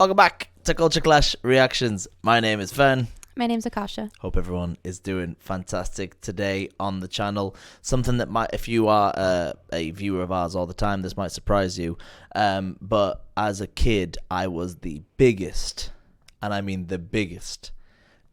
Welcome back to Culture Clash Reactions. My name is Fen. My name's Akasha. Hope everyone is doing fantastic today on the channel. Something that might, if you are a viewer of ours all the time, this might surprise you. But as a kid, I was the biggest, and I mean the biggest,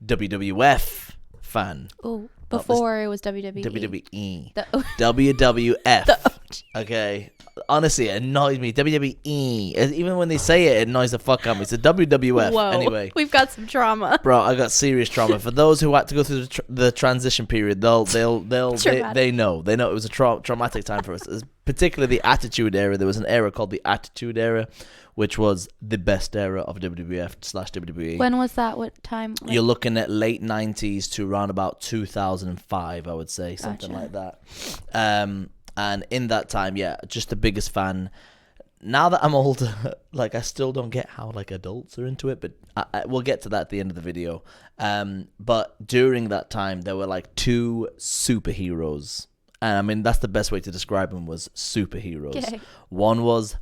WWF fan. Oh, before it was WWE. WWE. WWF. Okay. Honestly, it annoys me. WWE. Even when they say it, it annoys the fuck out of me. It's a WWF. Whoa. Anyway. We've got some trauma. Bro, I got serious trauma. For those who had to go through the transition period, they know it was a traumatic time for us. Particularly the Attitude Era. There was an era called the Attitude Era, which was the best era of WWF/WWE. When was that? What time? You're looking at late 90s to around about 2005, I would say, something like that. And in that time, yeah, just the biggest fan. Now that I'm older, like, I still don't get how, like, adults are into it, but we'll get to that at the end of the video. But during that time, there were, like, two superheroes. And, I mean, that's the best way to describe them, was superheroes. Okay. One was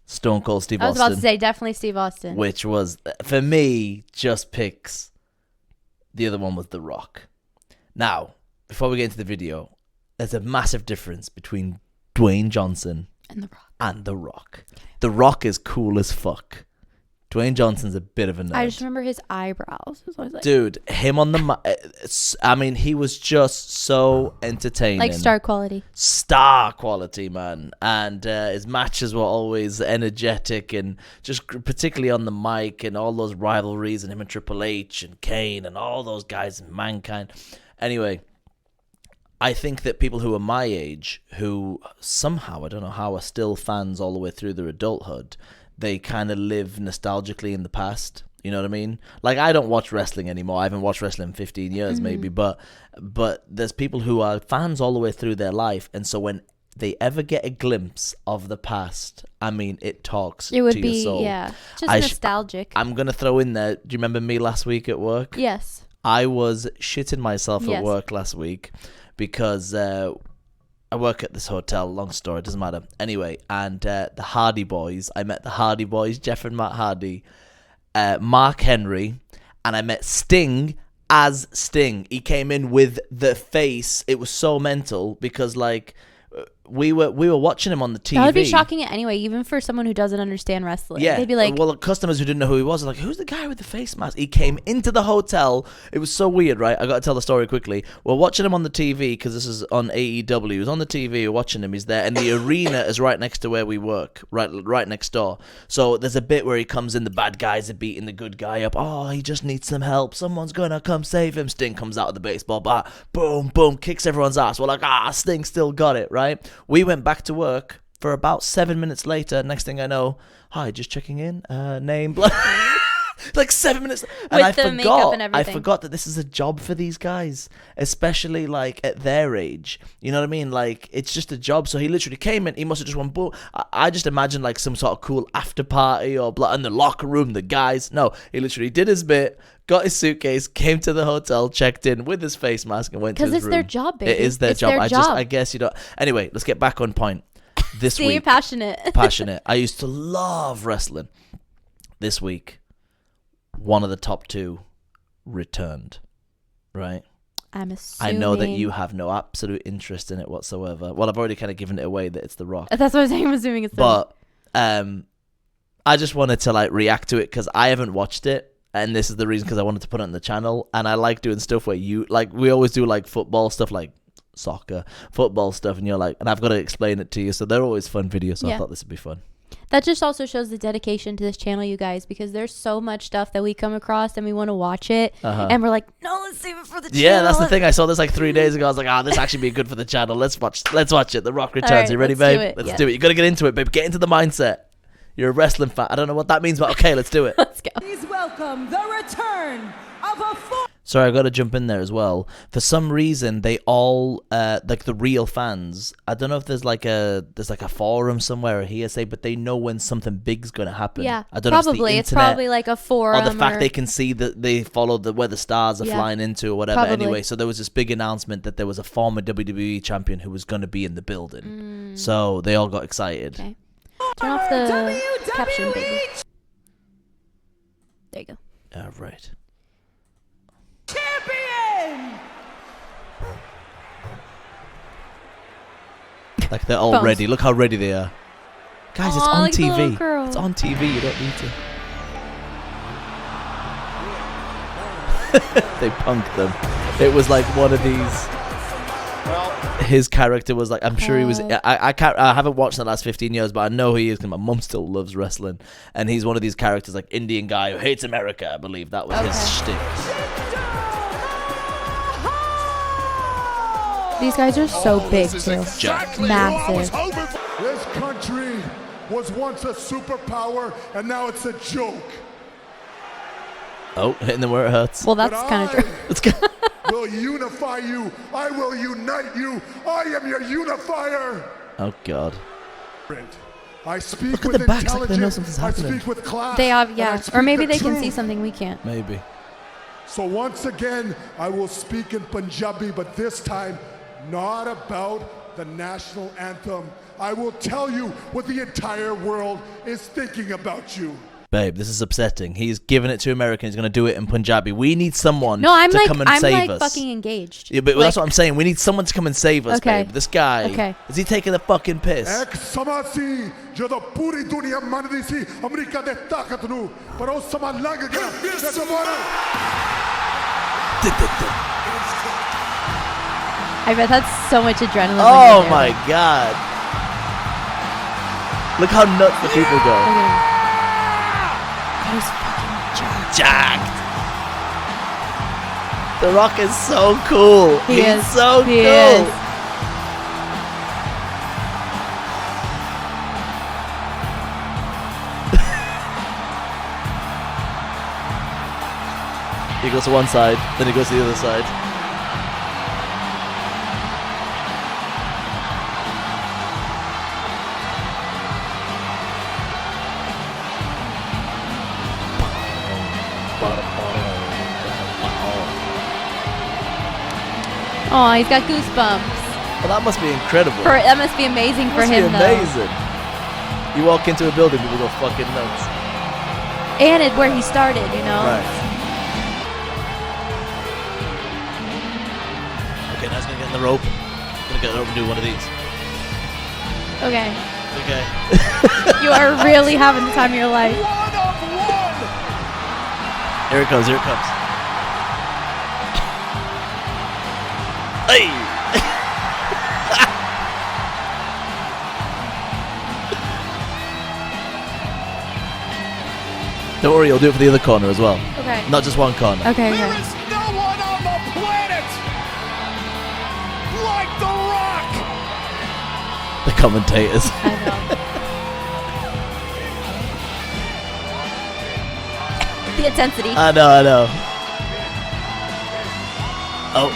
Stone Cold Steve Austin. I was about to say, definitely Steve Austin. Which was, for me, just picks. The other one was The Rock. Now, before we get into the video, there's a massive difference between Dwayne Johnson and The Rock. The Rock is cool as fuck. Dwayne Johnson's a bit of a nerd. I just remember his eyebrows. Like, dude, him on the... I mean, he was just so entertaining. Like star quality. Star quality, man. And his matches were always energetic, and just particularly on the mic, and all those rivalries, and him and Triple H and Kane and all those guys in Mankind. Anyway... I think that people who are my age, who somehow, I don't know how, are still fans all the way through their adulthood, they kind of live nostalgically in the past. You know what I mean? Like, I don't watch wrestling anymore. I haven't watched wrestling in 15 years, maybe. But there's people who are fans all the way through their life. And so when they ever get a glimpse of the past, I mean, it talks to your soul. Yeah, just nostalgic. I'm going to throw in there, do you remember me last week at work? Yes. I was shitting myself at work last week. Because I work at this hotel, long story, doesn't matter. Anyway, and the Hardy Boys, I met the Hardy Boys, Jeff and Matt Hardy, Mark Henry, and I met Sting as Sting. He came in with the face. It was so mental because, like, we were watching him on the TV. That would be shocking anyway, even for someone who doesn't understand wrestling. Yeah, they'd be like, well, customers who didn't know who he was are like, who's the guy with the face mask? He came into the hotel. It was so weird, right? I got to tell the story quickly. We're watching him on the TV because this is on AEW. He was on the TV. We're watching him. He's there, and the arena is right next to where we work, right next door. So there's a bit where he comes in. The bad guys are beating the good guy up. Oh, he just needs some help. Someone's gonna come save him. Sting comes out of the baseball bat. Boom, boom, kicks everyone's ass. We're like, Sting still got it, right? We went back to work for about 7 minutes later. Next thing I know, hi, just checking in, name, blah. Like 7 minutes, and I forgot that this is a job for these guys, especially like at their age. You know what I mean? Like, it's just a job. So he literally came in. He must have just won. Boom. I just imagine like some sort of cool after party or blah in the locker room. The guys, no, he literally did his bit. Got his suitcase, came to the hotel, checked in with his face mask, and went to his room. Because it's their job, baby. It is their job. I guess you don't. Anyway, let's get back on point. This week, you're passionate. I used to love wrestling. This week, one of the top two returned. Right? I'm assuming. I know that you have no absolute interest in it whatsoever. Well, I've already kind of given it away that it's The Rock. That's what I'm saying. I'm assuming it's The Rock. But I just wanted to like react to it because I haven't watched it. And this is the reason, because I wanted to put it on the channel. And I like doing stuff where you, like, we always do, like, football stuff, like soccer, football stuff. And you're like, and I've got to explain it to you. So they're always fun videos. So I thought this would be fun. That just also shows the dedication to this channel, you guys, because there's so much stuff that we come across and we want to watch it. And we're like, no, let's save it for the channel. Yeah, that's the thing. I saw this like 3 days ago. I was like, this actually be good for the channel. Let's watch it. The Rock returns. Right, you ready, babe? Let's do it. You got to get into it, babe. Get into the mindset. You're a wrestling fan. I don't know what that means, but okay, let's do it. Let's go. Please welcome the return of a Sorry, I got to jump in there as well. For some reason, they all like the real fans. I don't know if there's like a forum somewhere or hearsay, but they know when something big's going to happen. Yeah, I don't probably. know if it's probably like a forum. Or the fact they can see that they follow where the stars are flying into or whatever. Probably. Anyway, so there was this big announcement that there was a former WWE champion who was going to be in the building. So they all got excited. Okay. Turn off the caption, baby. There you go. Right. Champion! Like they're all ready. Look how ready they are. Guys, it's Aw, on look at the little TV. girl. It's on TV. You don't need to. They punked them. It was like one of these. His character was like, I'm sure he was. I haven't watched the last 15 years, but I know who he is because my mum still loves wrestling, and he's one of these characters, like Indian guy who hates America. I believe that was his shtick. These guys are so big too. Exactly Massive. This country was once a superpower, and now it's a joke. Oh, hitting them where it hurts. Well, that's kind of true. It's good. Will unify you. I will unite you. I am your unifier. Oh God. I speak Look at with the backs like they know intelligence. something's I happening. speak with class. They have, and I yeah. speak Or maybe the they can truth. see something we can't. Maybe. So once again, I will speak in Punjabi, but this time not about the national anthem. I will tell you what the entire world is thinking about you. Babe, this is upsetting. He's giving it to Americans. He's going to do it in Punjabi. We need someone No, I'm to like, come and I'm save like us. fucking engaged. Yeah, but that's what I'm saying. We need someone to come and save us, Okay. babe. This guy. Okay. Is he taking the fucking piss? ਇੱਕ ਸਮਾਂ ਸੀ ਜਦੋਂ ਪੂਰੀ ਦੁਨੀਆ ਮੰਨਦੀ ਸੀ America ਦੇ ਤਾਕਤ ਨੂੰ ਪਰ ਉਹ ਸਮਾਂ ਲੰਘ ਗਿਆ ਤੇ ਦੁਬਾਰਾ I bet that's so much adrenaline. Oh when you're my there. God. Look how nuts the people go. Look at him. He's fucking Jacked. The Rock is so cool. He He's is. so He cool. is. He goes to one side, then he goes to the other side. Oh, he's got goosebumps. Well, that must be incredible. That must be amazing for must him, be though. amazing. You walk into a building, people go fucking nuts. And it where he started, you know. Right. Okay, now he's gonna get in the rope. Gonna get the rope and do one of these. Okay. Okay. You are really having the time of your life. Here it comes. Here it comes. Hey! Don't worry, I'll do it for the other corner as well. Okay. Not just one corner. Okay. There Okay. is no one on the planet like The Rock. The commentators. I know. The intensity. I know. Oh.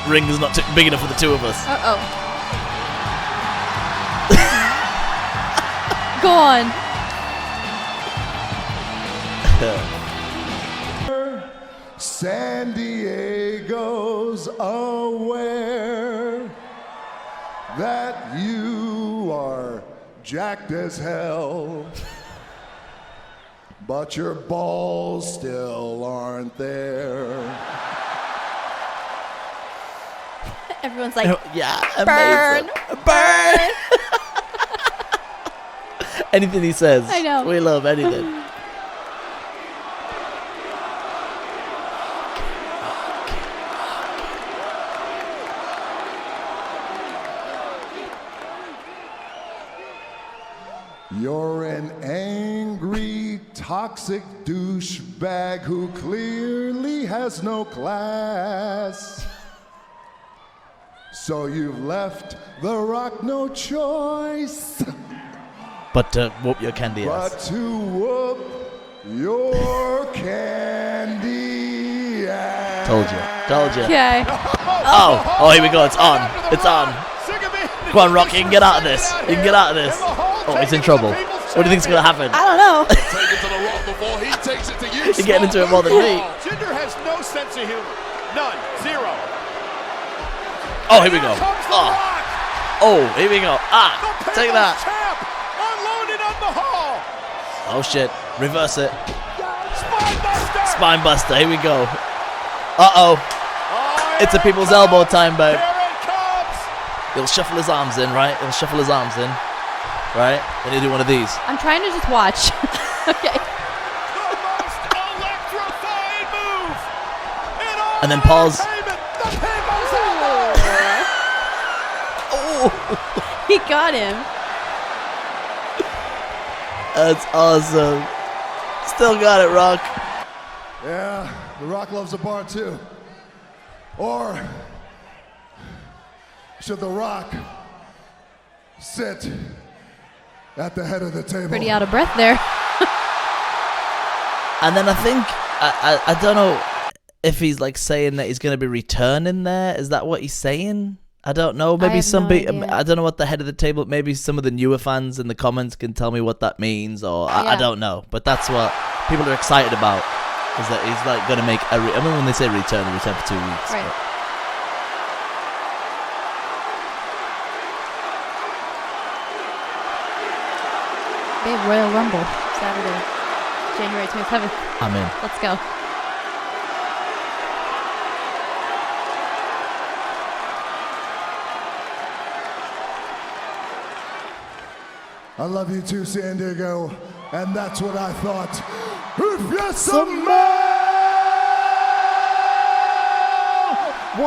Ring is not big enough for the two of us. Uh-oh. Go on. San Diego's aware that you are jacked as hell, but your balls still aren't there. Everyone's like, Yeah, burn. amazing. Burn! Anything he says. I know. We love anything. You're an angry, toxic douchebag who clearly has no class. So you've left The Rock no choice But to whoop your candy but ass. to whoop your candy ass. Told you. okay. Oh, here we go. It's on. It's on. Come on, Rock. You can get out of this. You can get out of this. Oh, he's in trouble. What do you think's going to happen? I don't know. Take it to The Rock before he takes it to you. You're getting into it more than me. Jinder has no sense of humor. None. Zero. Oh, here we go. Here comes The Oh, Rock. Here we go. Ah, The take People's that. Champ unloaded on the Hall. Oh, shit. Reverse it. Spot spine buster. Here we go. Uh-oh. It's a people's elbow time, babe. Here it comes. He'll shuffle his arms in, right? He'll shuffle his arms in. Right? Then he'll do one of these. I'm trying to just watch. Okay. The most electrifying move in all And then pause. entertainment. The people's elbow. Oh, He got him. that's awesome. Still got it, Rock. Yeah, The Rock loves a bar too. Or should The Rock sit at the head of the table? Pretty out of breath there. And then I think I don't know if he's like saying that he's going to be returning there. Is that what he's saying? I don't know. Maybe have some no people. idea. I don't know what the head of the table. Maybe some of the newer fans in the comments can tell me what that means, or I Yeah. don't know. But that's what people are excited about. Is that he's like going to make a? I mean, when they say return, they return for 2 weeks. Right. but- Big Royal Rumble, Saturday, January 27th. I'm in. Let's go. I love you too, San Diego, and that's what I thought. If you smell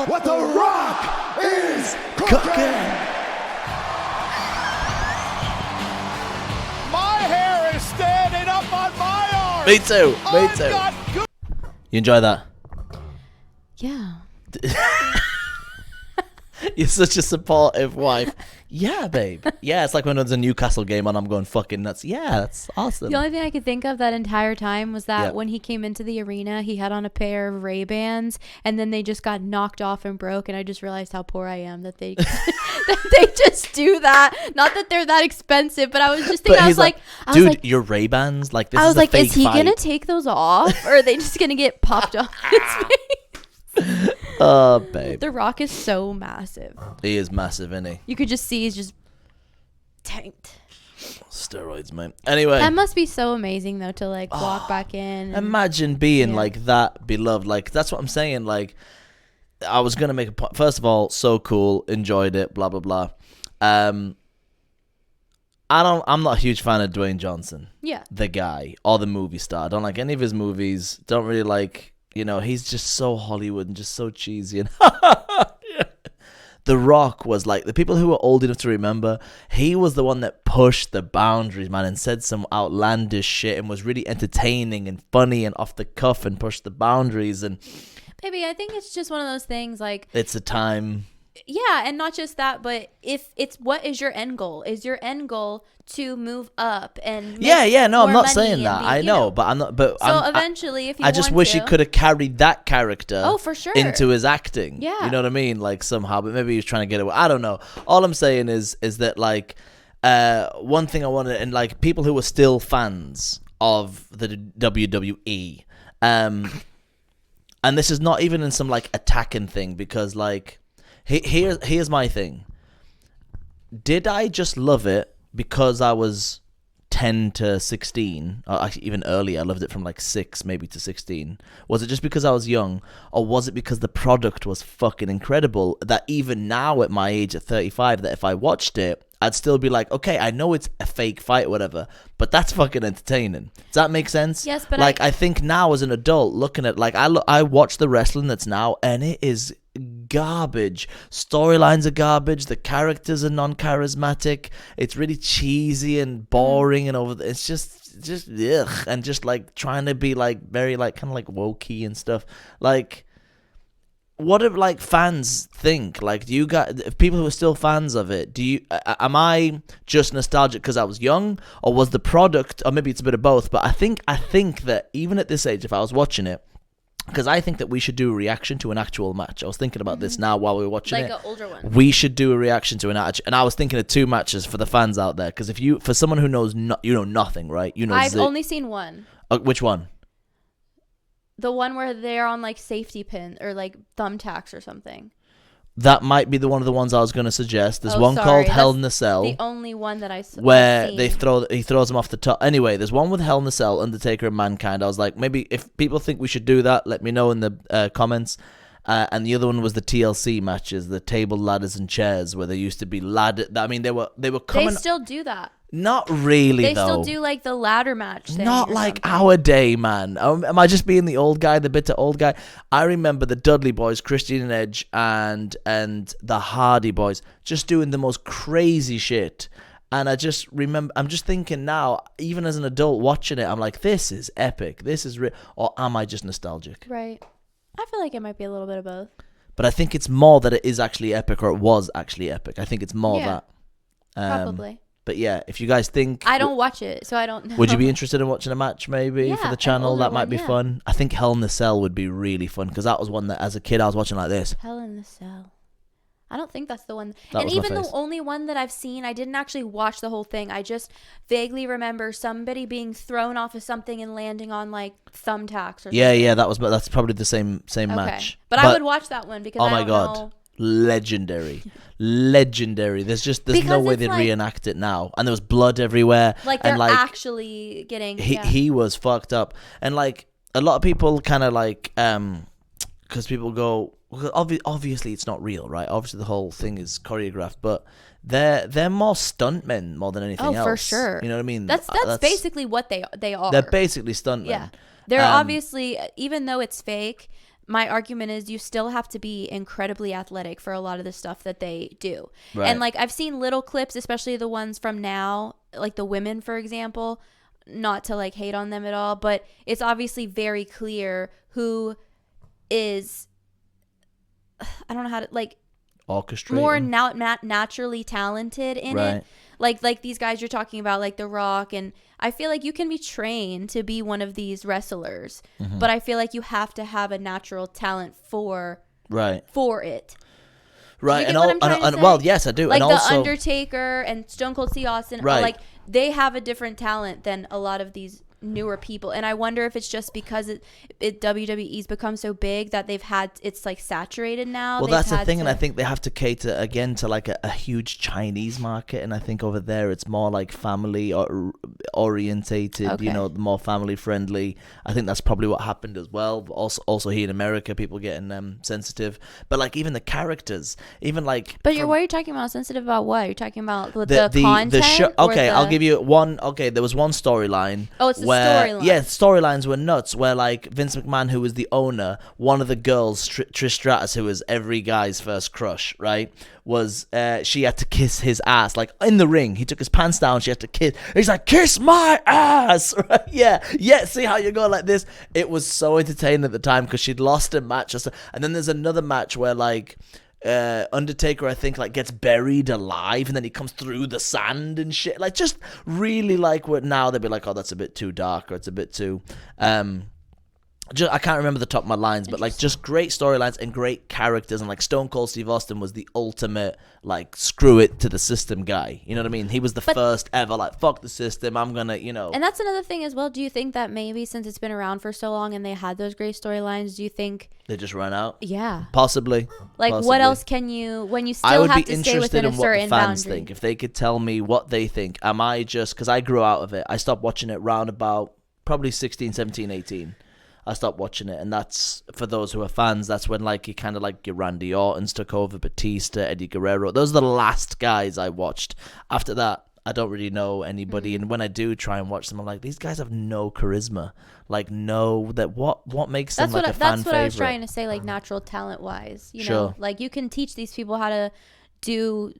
what The Rock is cooking. My hair is standing up on my arm. Me too. Me I've too. got good- You enjoy that? Yeah. You're such a supportive wife. Yeah, babe. Yeah, it's like when there's a Newcastle game on, I'm going fucking nuts. Yeah, that's awesome. The only thing I could think of that entire time was that Yeah. when he came into the arena, he had on a pair of Ray-Bans, and then they just got knocked off and broke, and I just realized how poor I am that they that they just do that. Not that they're that expensive, but I was just thinking, But I he's was like, dude, your Ray-Bans, like this I is was a like, fake is he fight. gonna take those off, or are they just gonna get popped off his face? Oh, babe. The Rock is so massive. He is massive, isn't he? You could just see he's just tanked. Steroids, mate. Anyway, That must be so amazing though to like walk back in. and- imagine being Yeah. like that beloved. Like, that's what I'm saying. Like, I was going to make a point. First of all, so cool. Enjoyed it. Blah, blah, blah. I'm not a huge fan of Dwayne Johnson, Yeah. the guy, or the movie star. I don't like any of his movies. Don't really like, he's just so Hollywood and just so cheesy. And The Rock was like, the people who were old enough to remember, he was the one that pushed the boundaries, man, and said some outlandish shit and was really entertaining and funny and off the cuff and pushed the boundaries. And Baby, I think it's just one of those things like, it's a time. yeah, and not just that, but if it's what is your end goal? Is your end goal to move up and make Yeah, no, I'm more not money saying and that. be, I you know, but I'm not. But So eventually, if you I just want wish to, he could have carried that character. Oh, for sure. Into his acting. Yeah. You know what I mean? Like somehow, but maybe he was trying to get away. I don't know. All I'm saying is that like one thing I wanted, and like people who were still fans of the WWE, and this is not even in some like attacking thing, because like here's my thing. Did I just love it because I was 10 to 16, or actually even earlier? I loved it from like 6 maybe to 16. Was it just because I was young, or was it because the product was fucking incredible, that even now at my age at 35, that if I watched it, I'd still be like, okay, I know it's a fake fight or whatever, but that's fucking entertaining. Does that make sense? Yes, but like I think now as an adult looking at, like, I watch the wrestling that's now, and it is garbage. Storylines are garbage. The characters are non-charismatic. It's really cheesy and boring and over. It's just ugh, and just like trying to be like very like kind of like wokey and stuff. Like, what do like fans think? Like, do you guys, people who are still fans of it, do you? Am I just nostalgic because I was young, or was the product, or maybe it's a bit of both? But I think that even at this age, if I was watching it. Because I think that we should do a reaction to an actual match. I was thinking about this now while we were watching like it. an older one. We should do a reaction to an match, and I was thinking of 2 matches for the fans out there. Because for someone who knows, you know nothing, right? You know, I've only seen one. Which one? The one where they're on like safety pin or like thumbtacks or something. that might be one of the ones I was going to suggest. There's one sorry, called Hell that's in a Cell. The only one that where I've he seen. throws him off the top. Anyway, there's one with Hell in a Cell, Undertaker and Mankind. I was like, maybe if people think we should do that, let me know in the comments. And the other one was the TLC matches, the table, ladders, and chairs, where there used to be I mean, they were coming. They still do that. Not really, They though. still do like the ladder match thing. Not or like something. our day, man. Am I just being the old guy, the bitter old guy? I remember the Dudley Boys, Christian and Edge, and the Hardy Boys just doing the most crazy shit. And I just remember, I'm just thinking now, even as an adult watching it, I'm like, this is epic. This is real. Or am I just nostalgic? Right. I feel like it might be a little bit of both. But I think it's more that it is actually epic, or it was actually epic. I think it's more Yeah, that. Probably. But yeah, if you guys think... I don't watch it, so I don't know. Would you be interested in watching a match maybe Yeah, for the an channel? older That might one, be yeah. fun. I think Hell in the Cell would be really fun, because that was one that as a kid I was watching like this. Hell in the Cell. I don't think that's the one. That And was my even the face. only one that I've seen, I didn't actually watch the whole thing. I just vaguely remember somebody being thrown off of something and landing on like thumbtacks or Yeah, something. yeah, that's probably the same match. But I would watch that one because oh I my don't god, know. legendary. There's Because no way it's they'd like- reenact it now, and there was blood everywhere. Like they're and like actually getting. he was fucked up, and like a lot of people kind of like because people go, well, obviously it's not real, right? Obviously the whole thing is choreographed, but they're more stuntmen more than anything else. Oh, for sure. You know what I mean? That's basically what they are. They're basically stuntmen. Yeah. They're obviously, even though it's fake, my argument is you still have to be incredibly athletic for a lot of the stuff that they do. Right. And like I've seen little clips, especially the ones from now, like the women, for example, not to like hate on them at all, but it's obviously very clear who is, I don't know how to, like, orchestrating. more naturally talented in Right. it. Like these guys you're talking about, like The Rock, and I feel like you can be trained to be one of these wrestlers, Mm-hmm. but I feel like you have to have a natural talent for Right. it. Right. get And what I'm trying to say? well, yes, I do. Like and The also, Undertaker and Stone Cold Steve Austin, Right. like they have a different talent than a lot of these newer people, and I wonder if it's just because WWE's become so big that it's like saturated now. well, They've that's the had thing, and I to- think they have to cater again to like a huge Chinese market, and I think over there it's more like family orientated, Okay. you know, more family friendly. I think that's probably what happened as well. But also here in America, people getting sensitive, but like even the characters, even like. But from- what are you talking about? Sensitive about what? You're talking about the content? show. or Okay, I'll the- give you one. Okay, there was one storyline. Oh, it's the where storyline. yeah, storylines were nuts. Where like Vince McMahon, who was the owner, one of the girls, Trish Stratus, who was every guy's first crush, right? Was she had to kiss his ass like in the ring. He took his pants down. She had to kiss. He's like, kiss my ass, right? Yeah. See how you go like this. It was so entertaining at the time because she'd lost a match, and then there's another match where like. Undertaker, I think, like gets buried alive, and then he comes through the sand and shit. Like, just really like what now they'd be like, oh, that's a bit too dark, or it's a bit too. I can't remember the top of my lines, but like just great storylines and great characters, and like Stone Cold Steve Austin was the ultimate like screw it to the system guy. You know what I mean? He was the first ever like fuck the system. I'm gonna, you know. And that's another thing as well. Do you think that maybe since it's been around for so long and they had those great storylines, do you think? They just ran out. Yeah. Possibly. Like, what Possibly. else can you, when you I still would have be to stay interested within in a what the certain fans boundary? think. If they could tell me what they think. Am I just, because I grew out of it. I stopped watching it round about probably 16, 17, 18. I stopped watching it, and that's, for those who are fans, that's when like you kind of like your Randy Ortons took over, Batista, Eddie Guerrero. Those are the last guys I watched. After that, I don't really know anybody, and when I do try and watch them, I'm like, these guys have no charisma. Like, what makes them like a fan That's what I was favorite? trying to say, like natural talent wise. You know, Sure. like you can teach these people how to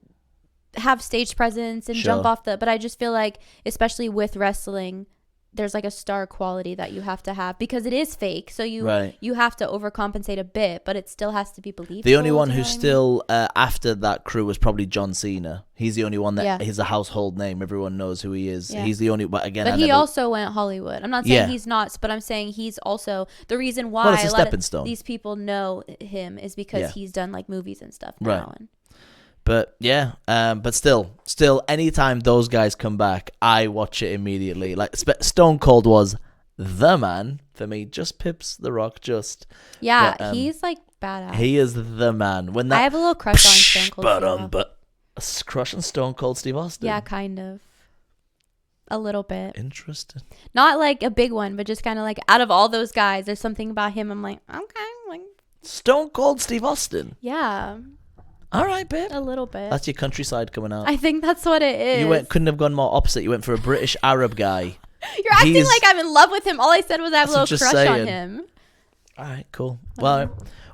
have stage presence and Sure. jump off but I just feel like, especially with wrestling, there's like a star quality that you have to have because it is fake. So you have to overcompensate a bit, but it still has to be believable. The only one you know who's what I mean? still after that crew was probably John Cena. He's the only one that Yeah. he's a household name. Everyone knows who he is. Yeah. He's the only. But again, But he also went Hollywood. I'm not saying Yeah. he's not, but I'm saying he's also the reason why Well, it's a a lot stepping of stone. these people know him is because Yeah. he's done like movies and stuff Right. now. And But yeah, but still, anytime those guys come back, I watch it immediately. Like Stone Cold was the man for me. Just Pips, The Rock, just. yeah, But, he's like badass. He is the man. When that I have a little crush on Stone Cold Steve Austin. but a crush on Stone Cold Steve Austin. Yeah, kind of. A little bit. Interesting. Not like a big one, but just kind of like out of all those guys, there's something about him. I'm like, okay, like Stone Cold Steve Austin. yeah, All right, babe. a little bit. That's your countryside coming out. I think that's what it is. Couldn't have gone more opposite. You went for a British Arab guy. You're acting He's- like I'm in love with him. All I said was I have a That's little what crush you're on saying. him. All right, cool.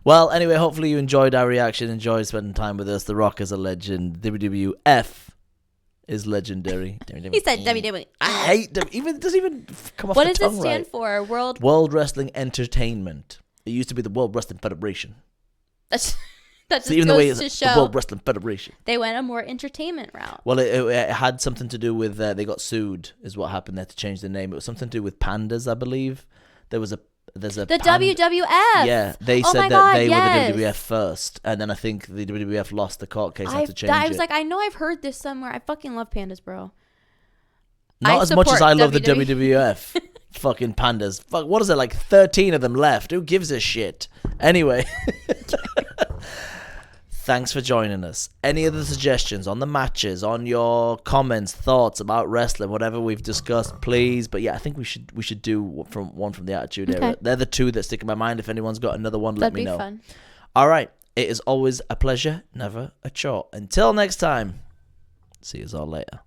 Well, anyway, hopefully you enjoyed our reaction. Enjoyed spending time with us. The Rock is a legend. WWF is legendary. He said WWE. I hate them. It doesn't even come off What the does it tongue stand right. for? World Wrestling Entertainment. It used to be the World Wrestling Federation. That just So even the way goes it's to the show World Wrestling Federation. they went a more entertainment route. Well, it had something to do with they got sued. Is what happened. They had to change the name. It was something to do with pandas, I believe. There's a The panda- WWF. Yeah, they Oh said my that God, they yes. were the WWF first, and then I think the WWF lost the court case and had to change I it. was like, I know I've heard this somewhere. I fucking love pandas, bro. Not I as much as support I love the WWE. WWF. Fucking pandas. Fuck, what is it, like 13 of them left? Who gives a shit? Anyway. Thanks for joining us. Any other suggestions on the matches, on your comments, thoughts about wrestling, whatever we've discussed, please. But yeah, I think we should do one from the Attitude Era. Okay. They're the two that stick in my mind. If anyone's got another one, let That'd me be know. fun. All right. It is always a pleasure, never a chore. Until next time. See you all later.